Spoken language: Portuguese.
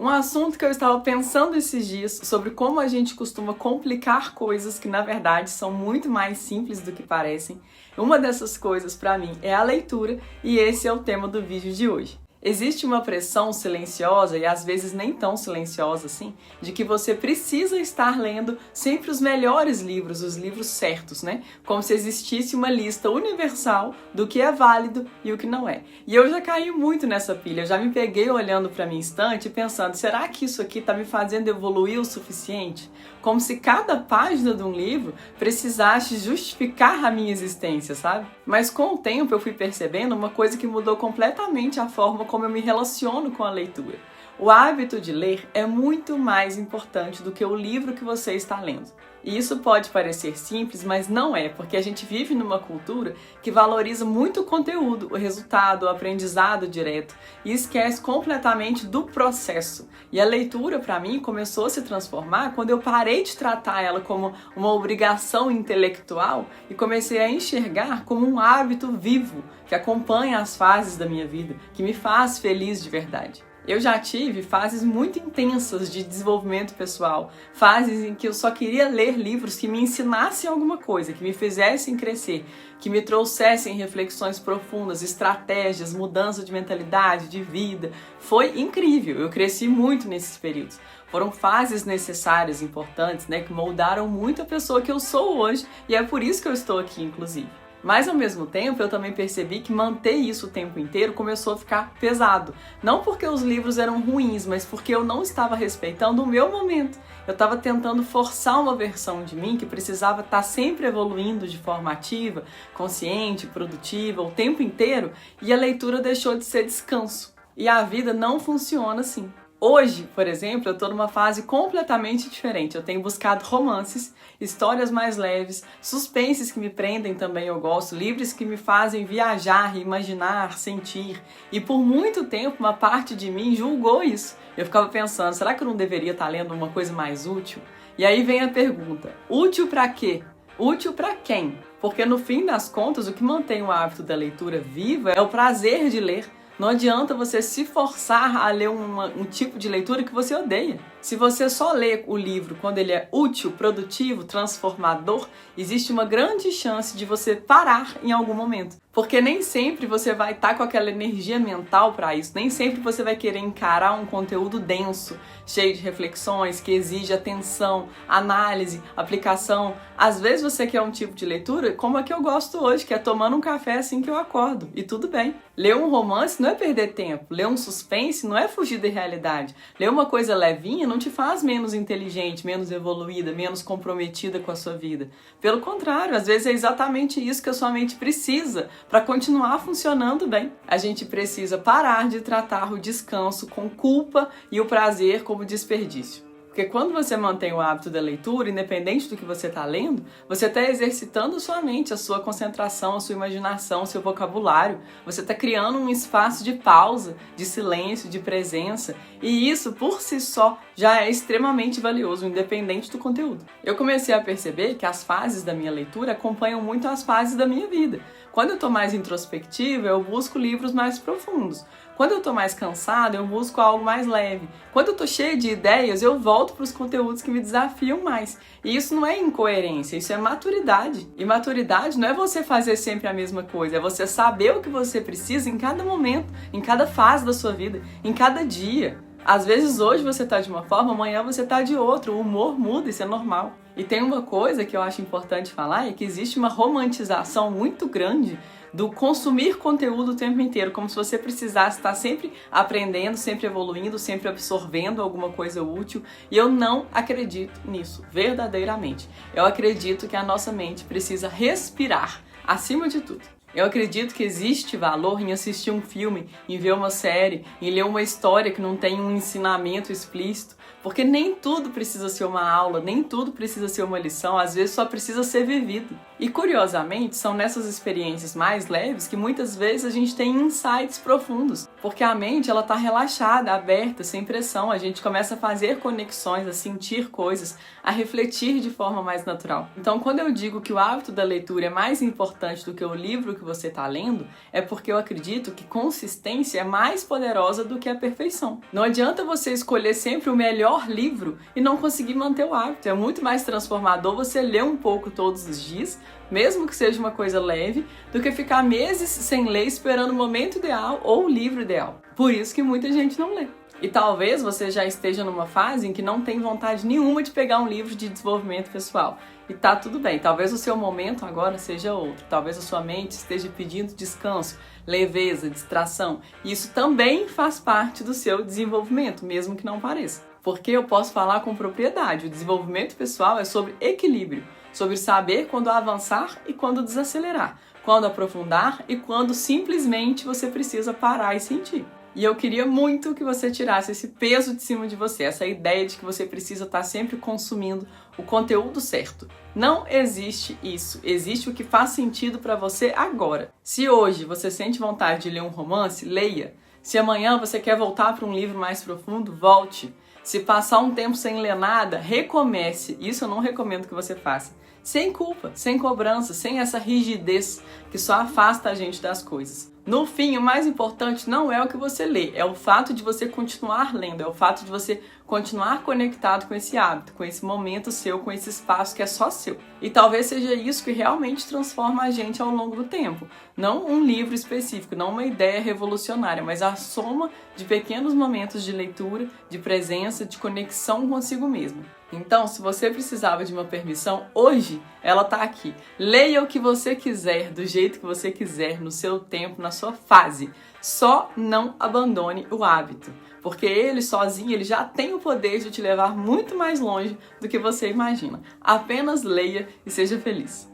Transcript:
Um assunto que eu estava pensando esses dias sobre como a gente costuma complicar coisas que na verdade são muito mais simples do que parecem. Uma dessas coisas para mim é a leitura e esse é o tema do vídeo de hoje. Existe uma pressão silenciosa, e às vezes nem tão silenciosa assim, de que você precisa estar lendo sempre os melhores livros, os livros certos, né? Como se existisse uma lista universal do que é válido e o que não é. E eu já caí muito nessa pilha, eu já me peguei olhando para minha estante e pensando, será que isso aqui está me fazendo evoluir o suficiente? Como se cada página de um livro precisasse justificar a minha existência, sabe? Mas com o tempo eu fui percebendo uma coisa que mudou completamente a forma como eu me relaciono com a leitura. O hábito de ler é muito mais importante do que o livro que você está lendo. E isso pode parecer simples, mas não é, porque a gente vive numa cultura que valoriza muito o conteúdo, o resultado, o aprendizado direto e esquece completamente do processo. E a leitura, para mim, começou a se transformar quando eu parei de tratar ela como uma obrigação intelectual e comecei a enxergar como um hábito vivo que acompanha as fases da minha vida, que me faz feliz de verdade. Eu já tive fases muito intensas de desenvolvimento pessoal, fases em que eu só queria ler livros que me ensinassem alguma coisa, que me fizessem crescer, que me trouxessem reflexões profundas, estratégias, mudança de mentalidade, de vida. Foi incrível, eu cresci muito nesses períodos. Foram fases necessárias, importantes, né, que moldaram muito a pessoa que eu sou hoje e é por isso que eu estou aqui, inclusive. Mas ao mesmo tempo eu também percebi que manter isso o tempo inteiro começou a ficar pesado. Não porque os livros eram ruins, mas porque eu não estava respeitando o meu momento. Eu estava tentando forçar uma versão de mim que precisava estar sempre evoluindo de forma ativa, consciente, produtiva, o tempo inteiro, e a leitura deixou de ser descanso. E a vida não funciona assim. Hoje, por exemplo, eu estou numa fase completamente diferente. Eu tenho buscado romances, histórias mais leves, suspenses que me prendem também eu gosto, livros que me fazem viajar, imaginar, sentir. E por muito tempo uma parte de mim julgou isso. Eu ficava pensando, será que eu não deveria estar lendo uma coisa mais útil? E aí vem a pergunta, útil para quê? Útil para quem? Porque no fim das contas, o que mantém o hábito da leitura viva é o prazer de ler. Não adianta você se forçar a ler um tipo de leitura que você odeia. Se você só lê o livro quando ele é útil, produtivo, transformador, existe uma grande chance de você parar em algum momento. Porque nem sempre você vai estar com aquela energia mental para isso, nem sempre você vai querer encarar um conteúdo denso, cheio de reflexões, que exige atenção, análise, aplicação. Às vezes você quer um tipo de leitura como a que eu gosto hoje, que é tomando um café assim que eu acordo, e tudo bem. Ler um romance não é perder tempo, ler um suspense não é fugir da realidade. Ler uma coisa levinha não te faz menos inteligente, menos evoluída, menos comprometida com a sua vida. Pelo contrário, às vezes é exatamente isso que a sua mente precisa para continuar funcionando bem. A gente precisa parar de tratar o descanso com culpa e o prazer como desperdício. Porque quando você mantém o hábito da leitura, independente do que você está lendo, você está exercitando sua mente, a sua concentração, a sua imaginação, o seu vocabulário. Você está criando um espaço de pausa, de silêncio, de presença. E isso, por si só, já é extremamente valioso, independente do conteúdo. Eu comecei a perceber que as fases da minha leitura acompanham muito as fases da minha vida. Quando eu estou mais introspectiva, eu busco livros mais profundos. Quando eu estou mais cansada, eu busco algo mais leve. Quando eu estou cheia de ideias, eu volto para os conteúdos que me desafiam mais. E isso não é incoerência, isso é maturidade. E maturidade não é você fazer sempre a mesma coisa, é você saber o que você precisa em cada momento, em cada fase da sua vida, em cada dia. Às vezes hoje você está de uma forma, amanhã você está de outra, o humor muda, isso é normal. E tem uma coisa que eu acho importante falar, é que existe uma romantização muito grande do consumir conteúdo o tempo inteiro, como se você precisasse estar sempre aprendendo, sempre evoluindo, sempre absorvendo alguma coisa útil. E eu não acredito nisso, verdadeiramente. Eu acredito que a nossa mente precisa respirar, acima de tudo. Eu acredito que existe valor em assistir um filme, em ver uma série, em ler uma história que não tem um ensinamento explícito, porque nem tudo precisa ser uma aula, nem tudo precisa ser uma lição, às vezes só precisa ser vivido. E curiosamente, são nessas experiências mais leves que muitas vezes a gente tem insights profundos, porque a mente ela tá relaxada, aberta, sem pressão, a gente começa a fazer conexões, a sentir coisas, a refletir de forma mais natural. Então, quando eu digo que o hábito da leitura é mais importante do que o livro que você está lendo, é porque eu acredito que consistência é mais poderosa do que a perfeição. Não adianta você escolher sempre o melhor livro e não conseguir manter o hábito. É muito mais transformador você ler um pouco todos os dias, mesmo que seja uma coisa leve, do que ficar meses sem ler esperando o momento ideal ou o livro ideal. Por isso que muita gente não lê. E talvez você já esteja numa fase em que não tem vontade nenhuma de pegar um livro de desenvolvimento pessoal. E tá tudo bem, talvez o seu momento agora seja outro. Talvez a sua mente esteja pedindo descanso, leveza, distração. E isso também faz parte do seu desenvolvimento, mesmo que não pareça. Porque eu posso falar com propriedade, o desenvolvimento pessoal é sobre equilíbrio, sobre saber quando avançar e quando desacelerar, quando aprofundar e quando simplesmente você precisa parar e sentir. E eu queria muito que você tirasse esse peso de cima de você, essa ideia de que você precisa estar sempre consumindo o conteúdo certo. Não existe isso. Existe o que faz sentido para você agora. Se hoje você sente vontade de ler um romance, leia. Se amanhã você quer voltar para um livro mais profundo, volte. Se passar um tempo sem ler nada, recomece. Isso eu não recomendo que você faça. Sem culpa, sem cobrança, sem essa rigidez que só afasta a gente das coisas. No fim, o mais importante não é o que você lê, é o fato de você continuar lendo, é o fato de você continuar conectado com esse hábito, com esse momento seu, com esse espaço que é só seu. E talvez seja isso que realmente transforma a gente ao longo do tempo. Não um livro específico, não uma ideia revolucionária, mas a soma de pequenos momentos de leitura, de presença, de conexão consigo mesmo. Então, se você precisava de uma permissão, hoje ela tá aqui. Leia o que você quiser, do jeito que você quiser, no seu tempo, na sua fase. Só não abandone o hábito, porque ele sozinho ele já tem o poder de te levar muito mais longe do que você imagina. Apenas leia e seja feliz.